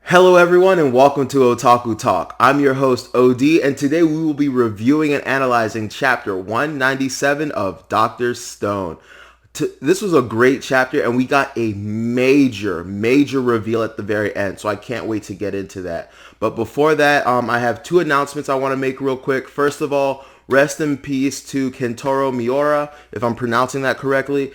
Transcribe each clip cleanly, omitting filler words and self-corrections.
Hello everyone and welcome to Otaku Talk. I'm your host OD and today we will be reviewing and analyzing chapter 197 of Dr. Stone. This was a great chapter and we got a major reveal at the very end, so I can't wait to get into that. But before that, I have two announcements I want to make real quick. First of all, rest in peace to Kentaro Miura, if I'm pronouncing that correctly.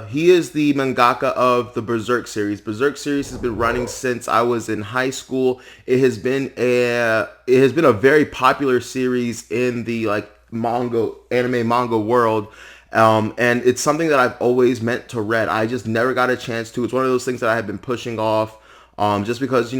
He is the mangaka of the Berserk series. Berserk series has been running since I was in high school. It has been a very popular series in the anime manga world. And it's something that I've always meant to read. I just never got a chance to. It's one of those things that I have been pushing off, just because,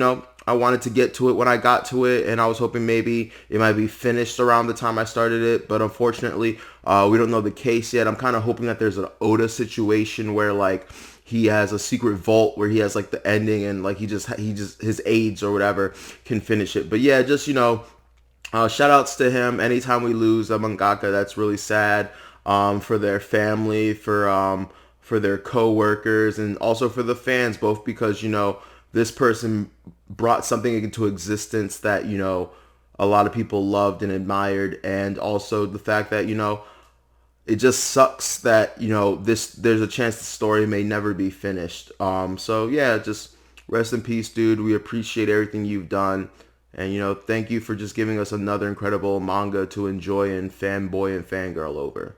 I wanted to get to it when I got to it, and I was hoping maybe it might be finished around the time I started it, but unfortunately, we don't know the case yet. I'm kind of hoping that there's an Oda situation where, like, he has a secret vault where he has, like, the ending, and, like, his aides or whatever can finish it. But yeah, just, shout outs to him. Anytime we lose a mangaka, that's really sad, for their family, for their co-workers, and also for the fans, both because, this person brought something into existence that, a lot of people loved and admired, and also the fact that, it just sucks that, there's a chance the story may never be finished. So yeah, just rest in peace, dude. We appreciate everything you've done. And, thank you for just giving us another incredible manga to enjoy and fanboy and fangirl over.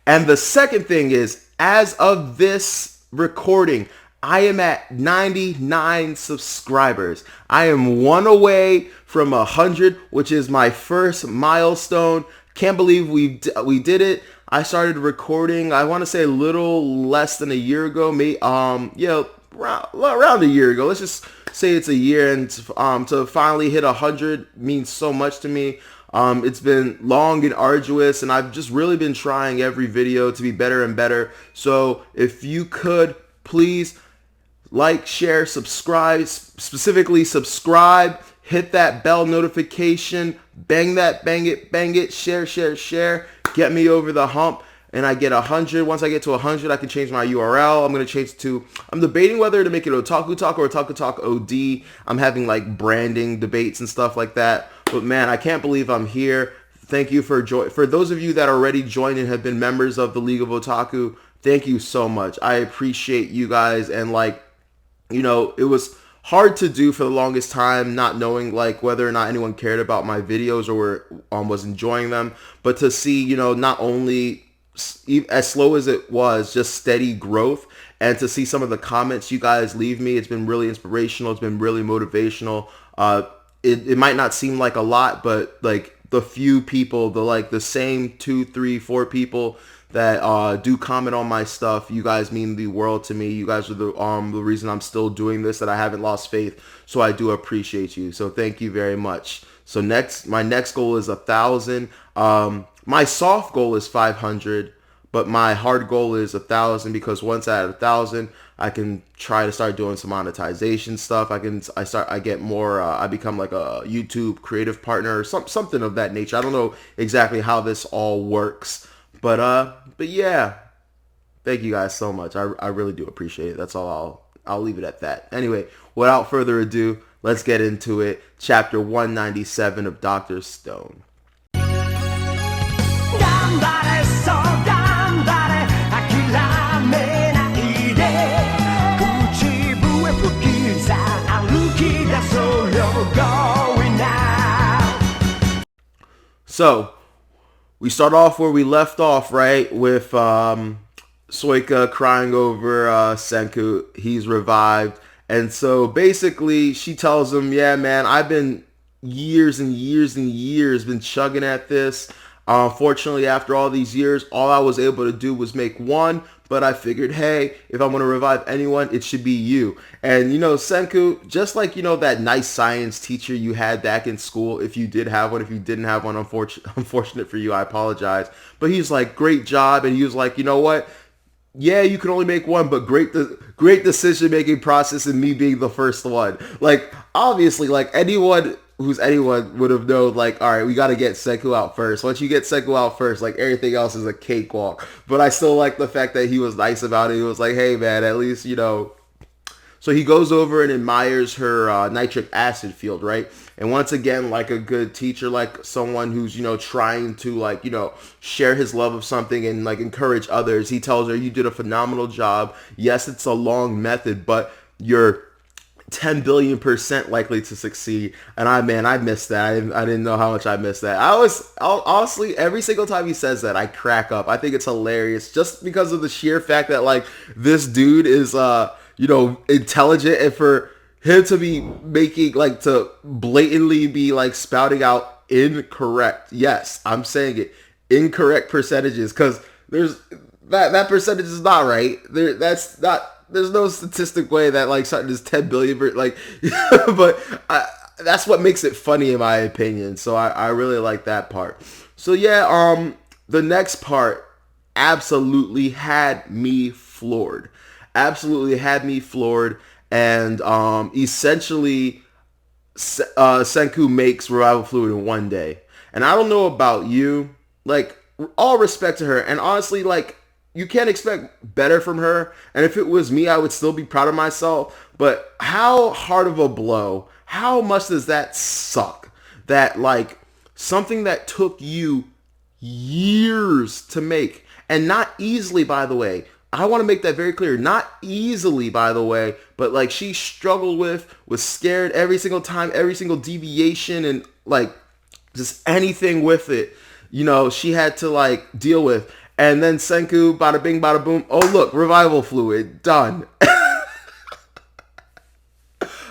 And the second thing is, as of this recording, I am at 99 subscribers. I am one away from 100, which is my first milestone. Can't believe we did it. I started recording, I want to say a little less than a year ago. Around a year ago. Let's just say it's a year, and to finally hit 100 means so much to me. It's been long and arduous, and I've just really been trying every video to be better and better. So if you could please like, share, subscribe, specifically subscribe, hit that bell notification, bang it, share, get me over the hump, and I get 100. Once I get to 100, I can change my URL. I'm going to change it to, I'm debating whether to make it Otaku Talk or Otaku Talk OD. I'm having like branding debates and stuff like that. But man, I can't believe I'm here. Thank you for those of you that already joined and have been members of the League of Otaku. Thank you so much. I appreciate you guys, and it was hard to do for the longest time, not knowing like whether or not anyone cared about my videos or was enjoying them. But to see, not only as slow as it was, just steady growth, and to see some of the comments you guys leave me, it's been really inspirational. It's been really motivational. It might not seem like a lot, but like the few people, the same 2, 3, 4 people that do comment on my stuff, you guys mean the world to me. You guys are the reason I'm still doing this, that I haven't lost faith. So I do appreciate you. So thank you very much. So my next goal is 1,000. My soft goal is 500, but my hard goal is 1,000, because once I have 1,000, I can try to start doing some monetization stuff. I get more. I become like a YouTube creative partner or something of that nature. I don't know exactly how this all works. But yeah, thank you guys so much. I really do appreciate it. That's all. I'll leave it at that. Anyway, without further ado, let's get into it. Chapter 197 of Dr. Stone. So, we start off where we left off, right? With Soika crying over Senku. He's revived. And so basically she tells him, yeah, man, I've been years and years and years been chugging at this. Unfortunately, after all these years, all I was able to do was make one. But I figured, hey, if I'm going to revive anyone, it should be you. And, Senku, just like, that nice science teacher you had back in school, if you did have one, if you didn't have one, unfortunate for you, I apologize. But he's like, great job. And he was like, you know what? Yeah, you can only make one, but great decision-making process and me being the first one. Like, obviously, like, anyone would have known, like, all right, we got to get Senku out first. Once you get Senku out first, like, everything else is a cakewalk. But I still like the fact that he was nice about it. He was like, hey, man, at least, So he goes over and admires her nitric acid field, right? And once again, like a good teacher, like someone who's, trying to, like, share his love of something and, like, encourage others, he tells her, you did a phenomenal job. Yes, it's a long method, but you're 10 billion% likely to succeed. And I missed that. I didn't know how much I missed that. Honestly, every single time he says that, I crack up. I think it's hilarious just because of the sheer fact that, like, this dude is, intelligent, and for him to be making, like, to blatantly be, like, spouting out incorrect, yes, I'm saying it, incorrect percentages, because that percentage is not right. There's no statistic way that, like, something is 10 billion, like, but that's what makes it funny in my opinion. So I really like that part. So yeah, the next part absolutely had me floored. Absolutely had me floored. And essentially, Senku makes revival fluid in one day. And I don't know about you, like, all respect to her. And honestly, like, you can't expect better from her. And if it was me, I would still be proud of myself. But how hard of a blow, how much does that suck? That, like, something that took you years to make, and not easily, by the way. I want to make that very clear. Not easily, by the way, but, like, she struggled was scared every single time, every single deviation, and, like, just anything with it, she had to, like, deal with. And then Senku, bada bing, bada boom. Oh, look, revival fluid. Done.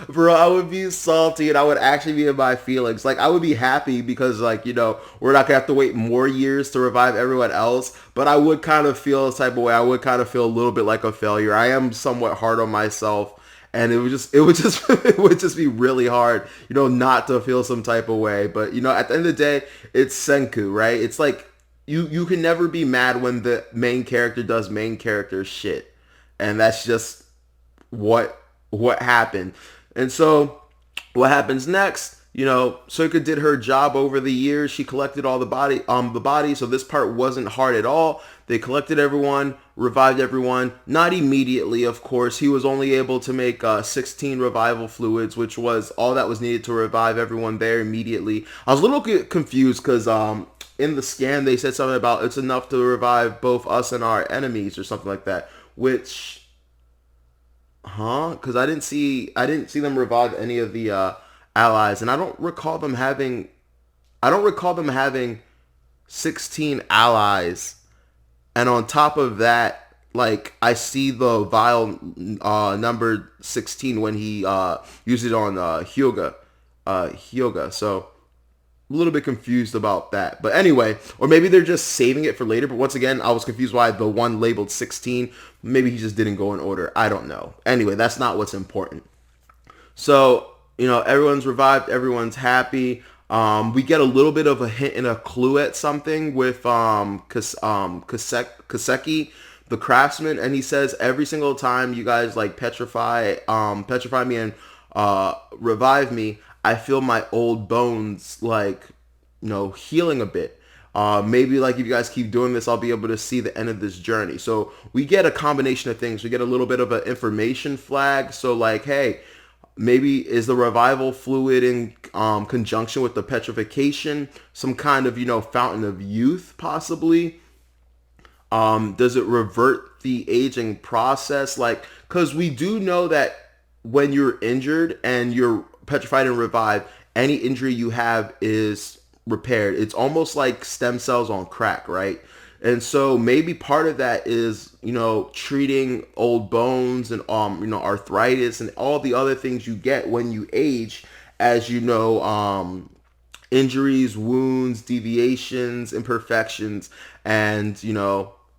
Bro, I would be salty, and I would actually be in my feelings. Like, I would be happy because, like, we're not going to have to wait more years to revive everyone else. But I would kind of feel this type of way. I would kind of feel a little bit like a failure. I am somewhat hard on myself. And it would just be really hard, not to feel some type of way. But, at the end of the day, it's Senku, right? It's like, you can never be mad when the main character does main character shit. And that's just what happened. And so what happens next? Soika did her job over the years. She collected all the body. So this part wasn't hard at all. They collected everyone, revived everyone. Not immediately, of course. He was only able to make 16 revival fluids, which was all that was needed to revive everyone there immediately. I was a little confused because in the scan they said something about it's enough to revive both us and our enemies or something like that. Which, because I didn't see them revive any of the allies, and I don't recall them having 16 allies. And on top of that, like, I see the vial number 16 when he used it on Hyoga. So a little bit confused about that. But anyway, or maybe they're just saving it for later. But once again, I was confused why the one labeled 16. Maybe he just didn't go in order. I don't know. Anyway, that's not what's important. So, everyone's revived. Everyone's happy. We get a little bit of a hint and a clue at something with Kaseki, the craftsman, and he says every single time you guys, like, petrify me and revive me, I feel my old bones, like, healing a bit. Maybe, like, if you guys keep doing this, I'll be able to see the end of this journey. So we get a combination of things. We get a little bit of an information flag. So, like, hey, maybe is the revival fluid in conjunction with the petrification some kind of, fountain of youth, possibly? Does it revert the aging process? Like, because we do know that when you're injured and you're petrified and revived, any injury you have is repaired. It's almost like stem cells on crack, right? And so maybe part of that is, treating old bones and, arthritis and all the other things you get when you age, as injuries, wounds, deviations, imperfections, and,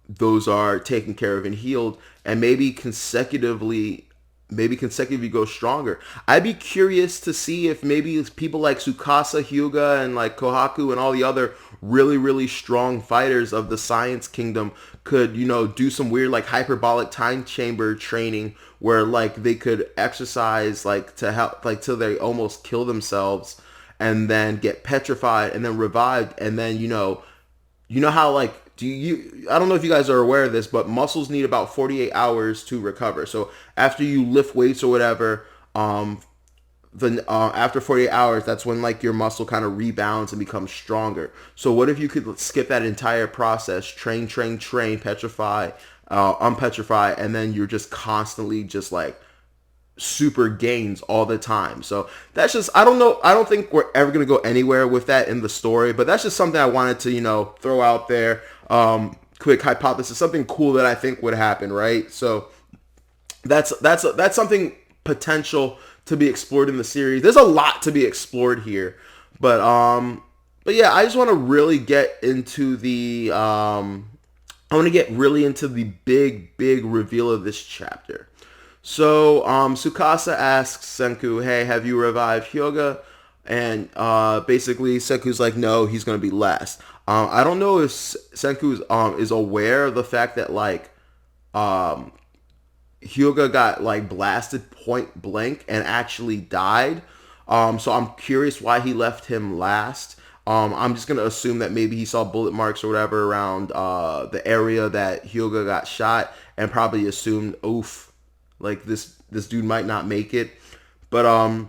those are taken care of and healed, and maybe consecutively go stronger. I'd be curious to see if maybe people like Tsukasa, Hyuga, and, like, Kohaku and all the other really, really strong fighters of the Science Kingdom could, do some weird, like, hyperbolic time chamber training where, like, they could exercise, like, to help, like, till they almost kill themselves and then get petrified and then revived, and then, how, like, I don't know if you guys are aware of this, but muscles need about 48 hours to recover. So after you lift weights or whatever, after 48 hours, that's when like your muscle kind of rebounds and becomes stronger. So what if you could skip that entire process, train, petrify, unpetrify, and then you're just constantly just like super gains all the time. So that's just, I don't know, I don't think we're ever going to go anywhere with that in the story, but that's just something I wanted to, throw out there. Quick hypothesis, something cool that I think would happen, right? So that's something potential to be explored in the series. There's a lot to be explored here, but yeah, I just want to really get into the I want to get really into the big reveal of this chapter. So Tsukasa asks Senku, "Hey, have you revived Hyoga?" And basically Senku's like, "No, he's gonna be last." I don't know if Senku is aware of the fact that like Hyoga got like blasted point blank and actually died. So I'm curious why he left him last. I'm just gonna assume that maybe he saw bullet marks or whatever around the area that Hyoga got shot, and probably assumed, oof, like this dude might not make it. But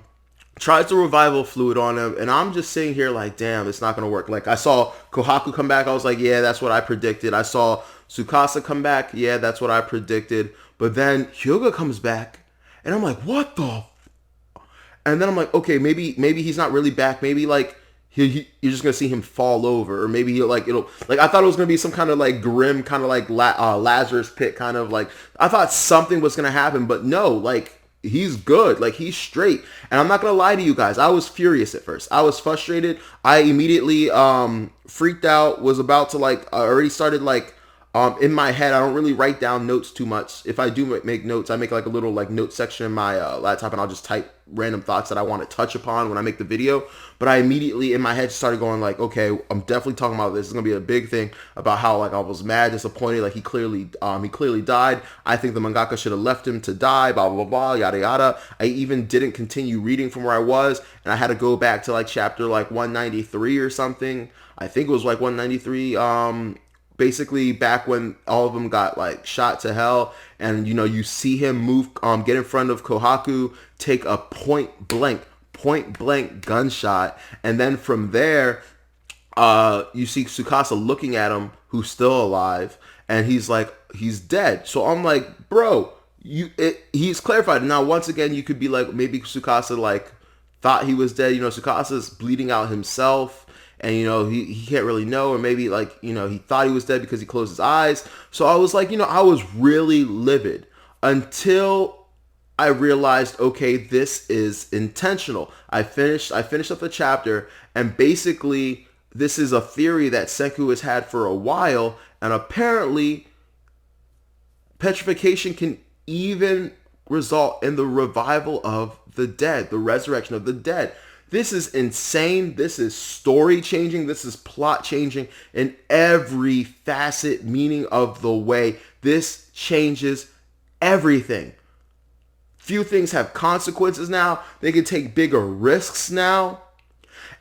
tries the revival fluid on him, and I'm just sitting here like, damn, it's not gonna work. Like I saw Kohaku come back, I was like, yeah, that's what I predicted. I saw Tsukasa come back, yeah, that's what I predicted. But then Hyoga comes back, and I'm like, what the? And then I'm like, okay, maybe he's not really back. Maybe like you're just gonna see him fall over, or maybe it'll like I thought it was gonna be some kind of like grim kind of like Lazarus pit kind of like, I thought something was gonna happen, but no, like he's good, like he's straight. And I'm not gonna lie to you guys, I was furious at first. I was frustrated. I immediately freaked out. Was about to like I already started like in my head, I don't really write down notes too much. If I do make notes, I make like a little like note section in my laptop, and I'll just type random thoughts that I want to touch upon when I make the video. But I immediately in my head started going like, okay, I'm definitely talking about this. It's gonna be a big thing about how like I was mad, disappointed, like he clearly died. I think the mangaka should have left him to die, blah blah blah, yada yada. I even didn't continue reading from where I was, and I had to go back to like chapter like 193 or something. I think it was like 193. Basically back when all of them got like shot to hell, and you see him move, get in front of Kohaku, take a point blank gunshot, and then from there you see Tsukasa looking at him, who's still alive, and he's like, he's dead. So I'm like, bro, he's clarified. Now once again, you could be like, maybe Tsukasa like thought he was dead. Tsukasa's bleeding out himself, and he can't really know, or maybe like he thought he was dead because he closed his eyes. So I was like, I was really livid until I realized, okay, this is intentional. I finished up the chapter, and basically this is a theory that Senku has had for a while, and apparently petrification can even result in the revival of the dead, the resurrection of the dead. This is insane. This is story changing. This is plot changing in every facet, meaning of the way. This changes everything. Few things have consequences now. They can take bigger risks now.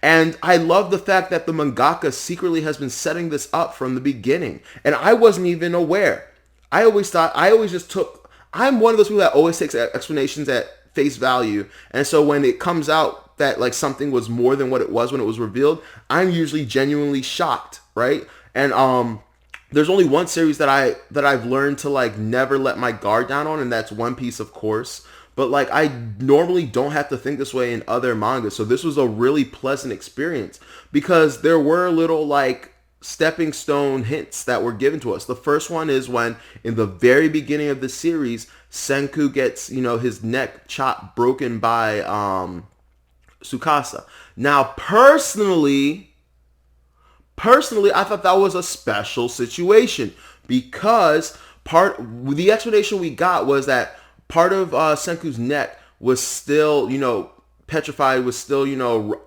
And I love the fact that the mangaka secretly has been setting this up from the beginning. And I wasn't even aware. I'm one of those people that always takes explanations at face value. And so when it comes out that like something was more than what it was when it was revealed, I'm usually genuinely shocked, right? And there's only one series that I've learned to like never let my guard down on, and that's One Piece, of course. But like I normally don't have to think this way in other mangas, so this was a really pleasant experience because there were little like stepping stone hints that were given to us. The first one is when in the very beginning of the series, Senku gets his neck broken by Tsukasa. Now, personally, I thought that was a special situation because the explanation we got was that part of Senku's neck was still, petrified, was still,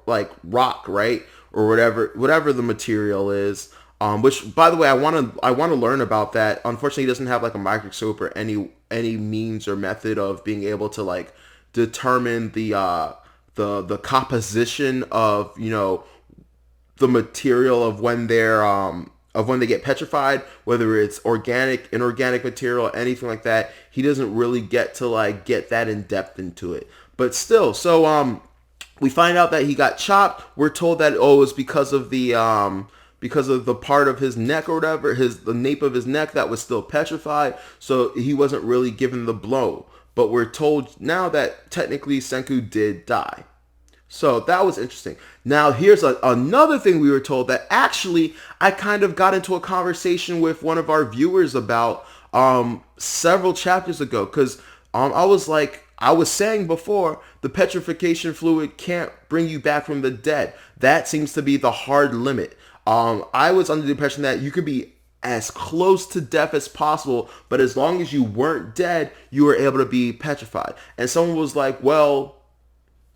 like rock, right? Or whatever the material is. Which, by the way, I want to learn about that. Unfortunately, he doesn't have like a microscope or any means or method of being able to like determine the composition of the material of when they're of when they get petrified, whether it's organic, inorganic material, anything like that. He doesn't really get to like get that in depth into it. But still, so we find out that he got chopped. We're told that it was because of the part of his neck or whatever, the nape of his neck that was still petrified. So he wasn't really given the blow. But we're told now that technically Senku did die. So that was interesting. Now here's another thing we were told that actually I kind of got into a conversation with one of our viewers about several chapters ago, because I was saying before, the petrification fluid can't bring you back from the dead. That seems to be the hard limit. I was under the impression that you could be as close to death as possible, but as long as you weren't dead, you were able to be petrified. And someone was like, well,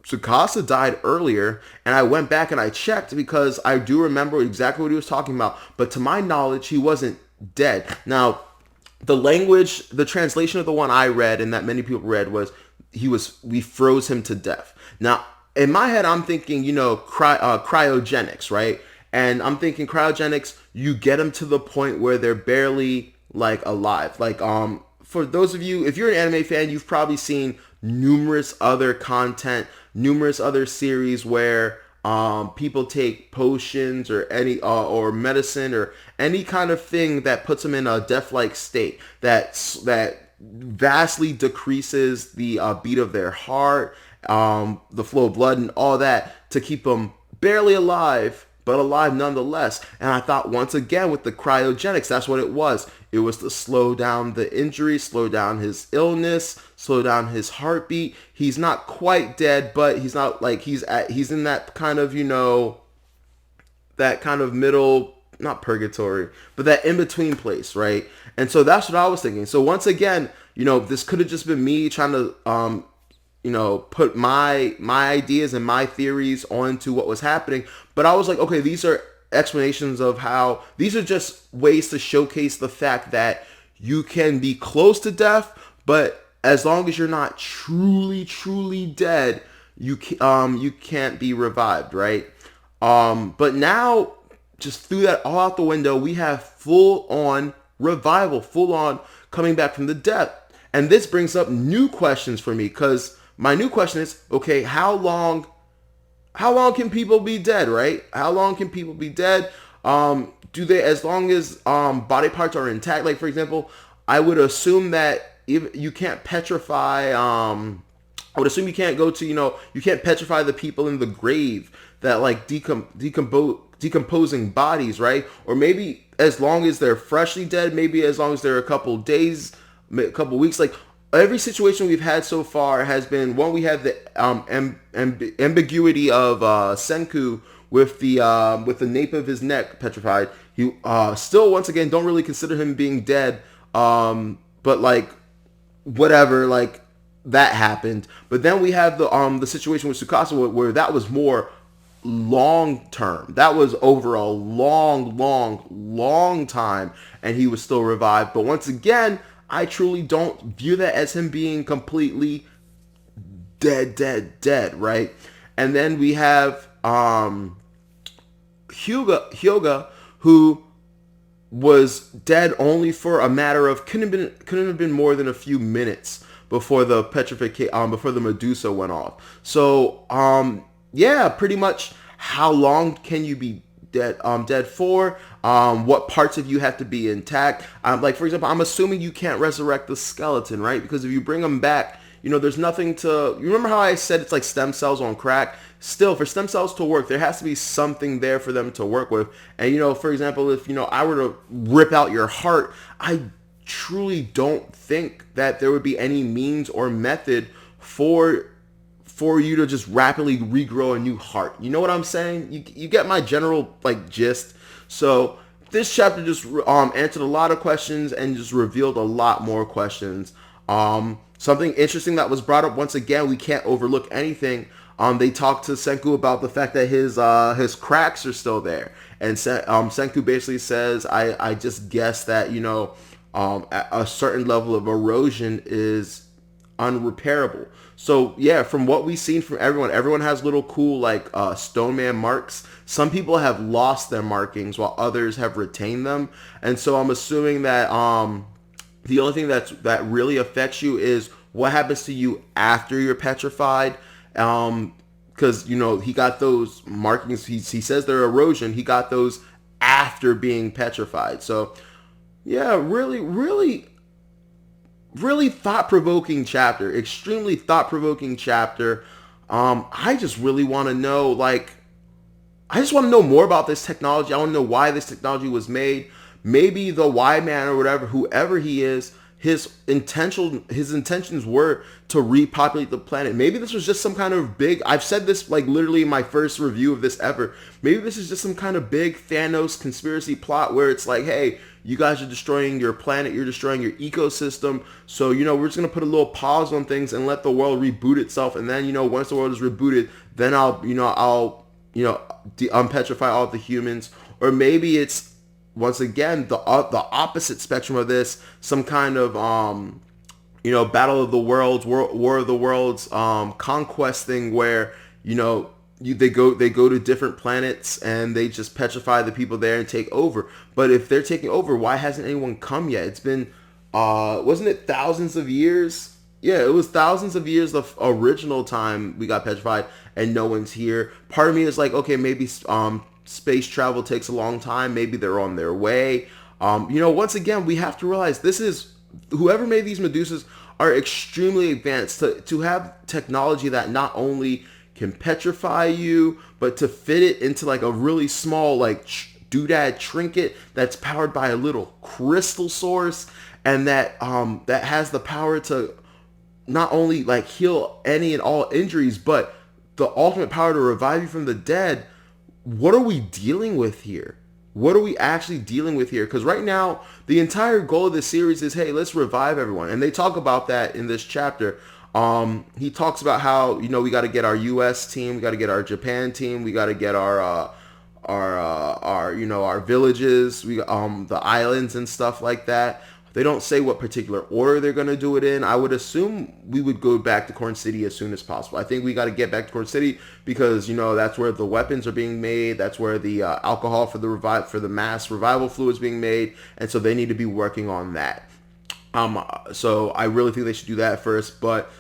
Tsukasa died earlier, and I went back and I checked because I do remember exactly what he was talking about. But to my knowledge, he wasn't dead. Now, the translation of the one I read and that many people read was we froze him to death. Now, in my head, I'm thinking, cryogenics, right? And I'm thinking cryogenics, you get them to the point where they're barely like alive. Like, for those of you, if you're an anime fan, you've probably seen numerous other series where people take potions or any or medicine or any kind of thing that puts them in a death-like state that vastly decreases the beat of their heart, the flow of blood, and all that to keep them barely alive, but alive nonetheless. And I thought, once again, with the cryogenics, that's what it was. It was to slow down the injury, slow down his illness, slow down his heartbeat. He's not quite dead, but he's not like he's in that kind of, that kind of middle, not purgatory, but that in-between place, right? And so that's what I was thinking. So once again, this could have just been me trying to put my ideas and my theories onto what was happening. But I was like, okay, these are explanations of how, these are just ways to showcase the fact that you can be close to death, but as long as you're not truly, truly dead, you can't be revived, right? But now, just threw that all out the window, we have full-on revival, full-on coming back from the dead. And this brings up new questions for me, because my new question is, okay, how long can people be dead, right? How long can people be dead? Do they, as long as body parts are intact? Like, for example, I would assume that if you can't petrify, I would assume you can't go to, you can't petrify the people in the grave that like decomposing bodies, right? Or maybe as long as they're freshly dead, maybe as long as they're a couple days, a couple weeks, like. Every situation we've had so far has been one. We have the ambiguity of Senku with the nape of his neck petrified. You still, once again, don't really consider him being dead. But like whatever, like that happened. But then we have the situation with Tsukasa where that was more long term. That was over a long time, and he was still revived. But once again, I truly don't view that as him being completely dead, right? And then we have Hyuga, who was dead only for a matter of couldn't have been more than a few minutes before the before the Medusa went off. So yeah, pretty much how long can you be dead for? What parts of you have to be intact? Like, for example, I'm assuming you can't resurrect the skeleton, right? Because if you bring them back, there's nothing to... You remember how I said it's like stem cells on crack? Still, for stem cells to work, there has to be something there for them to work with. And, for example, if, I were to rip out your heart, I truly don't think that there would be any means or method for you to just rapidly regrow a new heart. You know what I'm saying? You get my general gist. So this chapter just answered a lot of questions and just revealed a lot more questions. Something interesting that was brought up, once again, we can't overlook anything. They talked to Senku about the fact that his cracks are still there, and Senku basically says, I just guess that a certain level of erosion is unrepairable. So yeah, from what we've seen from everyone has little cool like stone man marks. Some people have lost their markings while others have retained them. And so I'm assuming that the only thing that really affects you is what happens to you after you're petrified. Because he got those markings. He says they're erosion. He got those after being petrified. So yeah, really thought-provoking chapter, extremely thought-provoking chapter. I just really want to know, like, I just want to know more about this technology. I want to know why this technology was made. Maybe the Y Man or whatever, whoever he is, his intentions were to repopulate the planet. Maybe this was just some kind of big, I've said this like literally in my first review of this ever. Maybe this is just some kind of big Thanos conspiracy plot where it's like, hey, you guys are destroying your planet, you're destroying your ecosystem. So, we're just going to put a little pause on things and let the world reboot itself. And then, once the world is rebooted, then I'll unpetrify all the humans. Or maybe it's, once again, the opposite spectrum of this, some kind of battle of the worlds, war of the worlds, conquest thing where they go to different planets and they just petrify the people there and take over. But if they're taking over, why hasn't anyone come yet? It's been wasn't it thousands of years? Yeah, it was thousands of years of original time we got petrified and no one's here. Part of me is like, okay, maybe space travel takes a long time. Maybe they're on their way. Once again, we have to realize this is, whoever made these Medusas are extremely advanced to have technology that not only can petrify you, but to fit it into like a really small like doodad trinket that's powered by a little crystal source, and that has the power to not only like heal any and all injuries, but the ultimate power to revive you from the dead. What are we dealing with here? What are we actually dealing with here? Because right now, the entire goal of this series is, hey, let's revive everyone. And they talk about that in this chapter. He talks about how, we got to get our U.S. team, we got to get our Japan team, we got to get our villages, the islands and stuff like that. They don't say what particular order they're going to do it in. I would assume we would go back to Corn City as soon as possible. I think we got to get back to Corn City because, that's where the weapons are being made. That's where the alcohol for the mass revival fluid is being made. And so they need to be working on that. So I really think they should do that first, but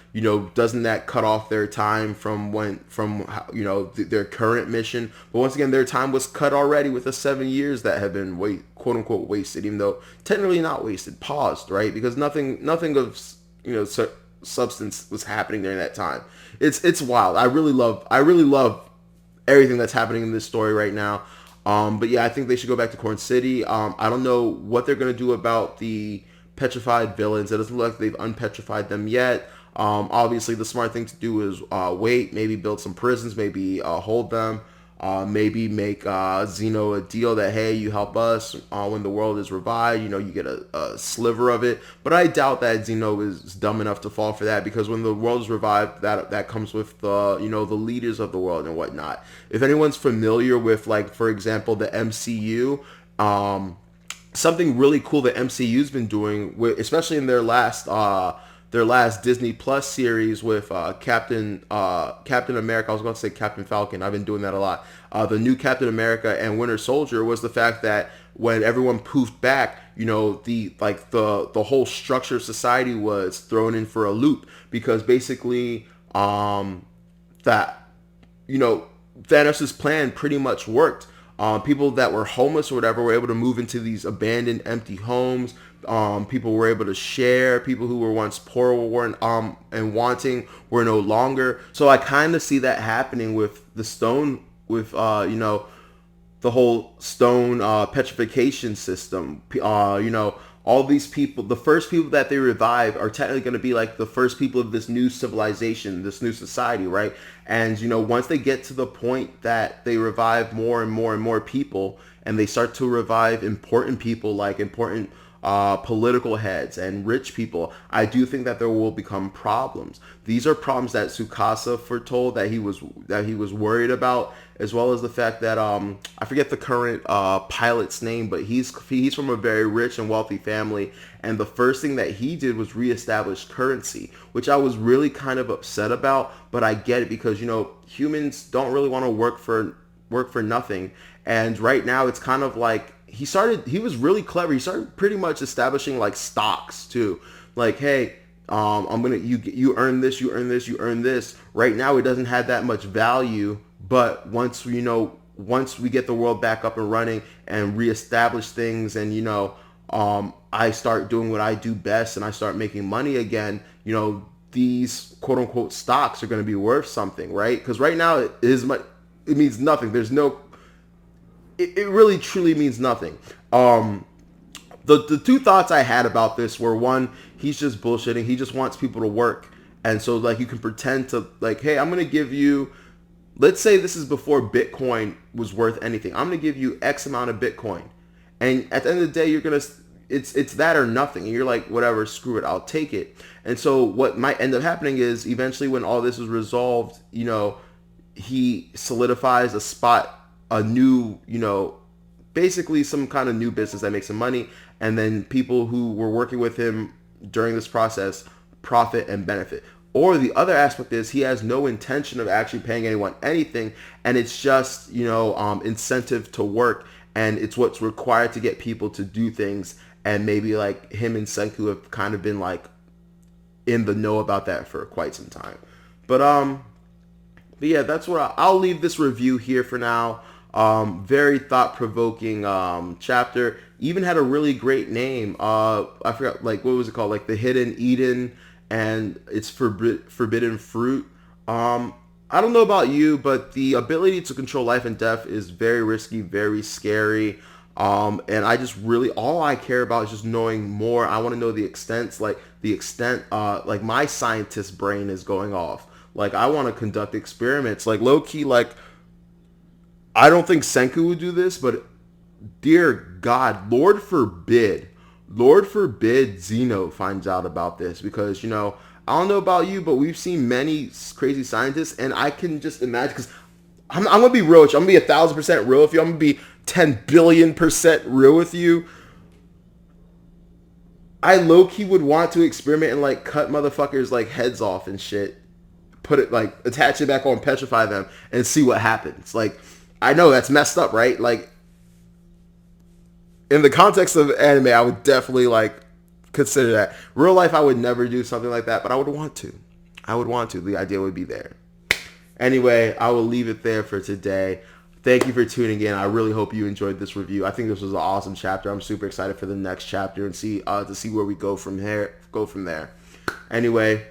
doesn't that cut off their time from their current mission? But once again, their time was cut already with the 7 years that have been quote unquote wasted, even though technically not wasted, paused, right? Because nothing of substance was happening during that time. It's wild. I really love everything that's happening in this story right now. But yeah, I think they should go back to Corn City. I don't know what they're gonna do about the petrified villains. It doesn't look like they've unpetrified them yet. Obviously, the smart thing to do is wait, maybe build some prisons, maybe hold them, maybe make Zeno a deal that, hey, you help us when the world is revived, you get a sliver of it. But I doubt that Zeno is dumb enough to fall for that, because when the world is revived, that comes with the the leaders of the world and whatnot. If anyone's familiar with, like, for example, the MCU, something really cool that MCU's been doing, especially in their last Disney Plus series with Captain America. I was going to say Captain Falcon. I've been doing that a lot. The new Captain America and Winter Soldier was the fact that when everyone poofed back, the whole structure of society was thrown in for a loop, because basically Thanos' plan pretty much worked. People that were homeless or whatever were able to move into these abandoned, empty homes. People were able to share. People who were once poor and wanting were no longer. So I kind of see that happening with the stone, with the whole stone petrification system. All these people, the first people that they revive are technically going to be like the first people of this new civilization, this new society, right? And, once they get to the point that they revive more and more and more people, and they start to revive important people, like important political heads and rich people, I do think that there will become problems. These are problems that Tsukasa foretold that he was worried about, as well as the fact that I forget the current pilot's name, but he's from a very rich and wealthy family, and the first thing that he did was reestablish currency, which I was really kind of upset about. But I get it, because humans don't really want to work for nothing, and right now it's kind of like he was really clever. He started pretty much establishing like stocks too. Like, hey, I'm gonna you earn this, you earn this, you earn this. Right now it doesn't have that much value, but once we get the world back up and running and reestablish things, and I start doing what I do best and I start making money again, these quote unquote stocks are going to be worth something, right? Because right now it means nothing. It really truly means nothing. The two thoughts I had about this were, one, he's just bullshitting. He just wants people to work. And so like you can pretend to like, hey, I'm going to give you, let's say this is before Bitcoin was worth anything. I'm going to give you X amount of Bitcoin. And at the end of the day, it's that or nothing. And you're like, whatever, screw it, I'll take it. And so what might end up happening is eventually when all this is resolved, he solidifies a new, basically some kind of new business that makes him money. And then people who were working with him during this process profit and benefit. Or the other aspect is he has no intention of actually paying anyone anything. And it's just, incentive to work. And it's what's required to get people to do things. And maybe like him and Senku have kind of been like in the know about that for quite some time. But yeah, that's what I'll leave this review here for now. Very thought-provoking chapter. Even had a really great name. I forgot, like, what was it called? Like The Hidden Eden, and it's Forbidden Fruit. I don't know about you, but the ability to control life and death is very risky, very scary. And I just really, all I care about is just knowing more. I want to know the extent, like my scientist brain is going off. Like, I want to conduct experiments. Like, low-key, like, I don't think Senku would do this, but dear God, Lord forbid Zeno finds out about this, because, I don't know about you, but we've seen many crazy scientists, and I can just imagine, because I'm going to be real with you. I'm going to be 1,000% real with you. I'm going to be 10 billion% real with you. I low-key would want to experiment and, like, cut motherfuckers, like, heads off and shit. Put it, like, attach it back on, petrify them, and see what happens. Like, I know that's messed up, right? Like, in the context of anime, I would definitely, like, consider that. Real life, I would never do something like that, but I would want to. The idea would be there. Anyway, I will leave it there for today. Thank you for tuning in. I really hope you enjoyed this review. I think this was an awesome chapter. I'm super excited for the next chapter and see where we go from there. Anyway,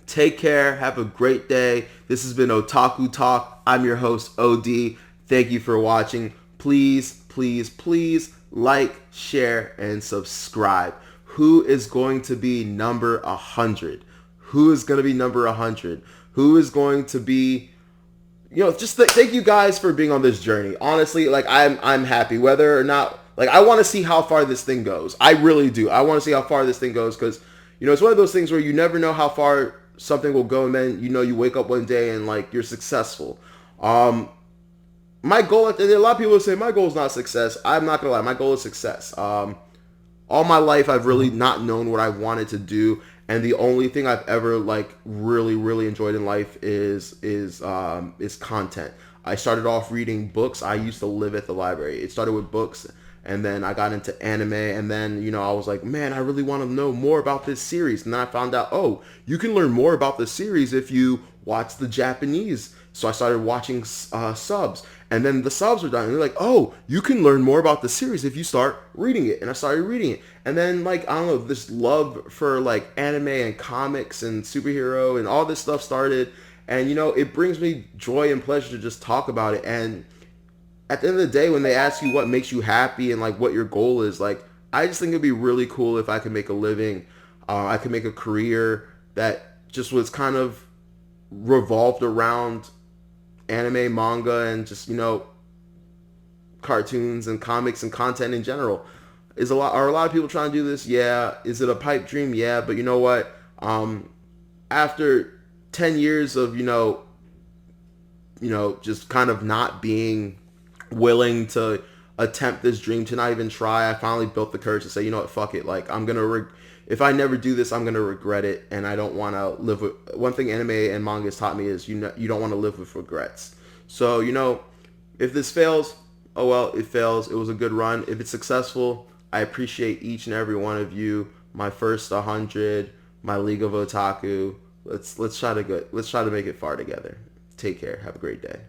take care. Have a great day. This has been Otaku Talk. I'm your host, OD. Thank you for watching. Please, please, please like, share, and subscribe. Who is going to be number 100? Who is going to be number 100? Who is going to be... thank you guys for being on this journey. Honestly, like, I'm happy. Whether or not... Like, I want to see how far this thing goes. I really do. I want to see how far this thing goes, because, it's one of those things where you never know how far something will go, and then, you wake up one day and, like, you're successful. My goal, and a lot of people say my goal is not success. I'm not going to lie. My goal is success. All my life, I've really not known what I wanted to do. And the only thing I've ever, like, really, really enjoyed in life is content. I started off reading books. I used to live at the library. It started with books, and then I got into anime, and then, I was like, man, I really want to know more about this series. And then I found out, oh, you can learn more about the series if you watch the Japanese. So I started watching subs, and then the subs were done, and they're like, oh, you can learn more about the series if you start reading it. And I started reading it, and then, like, I don't know, this love for, like, anime and comics and superhero and all this stuff started, and, it brings me joy and pleasure to just talk about it. And at the end of the day, when they ask you what makes you happy and, like, what your goal is, like, I just think it'd be really cool if I could make a living, I could make a career that just was kind of revolved around anime, manga, and just, cartoons and comics and content in general. Are a lot of people trying to do this? Yeah. Is it a pipe dream? Yeah. But you know what? After 10 years of just kind of not being willing to attempt this dream, to not even try, I finally built the courage to say, you know what, fuck it. Like, if I never do this, I'm gonna regret it, and I don't want to live with. One thing anime and manga has taught me is you don't want to live with regrets. So if this fails, oh well, it fails. It was a good run. If it's successful, I appreciate each and every one of you. My first 100, my League of Otaku. Let's try to make it far together. Take care. Have a great day.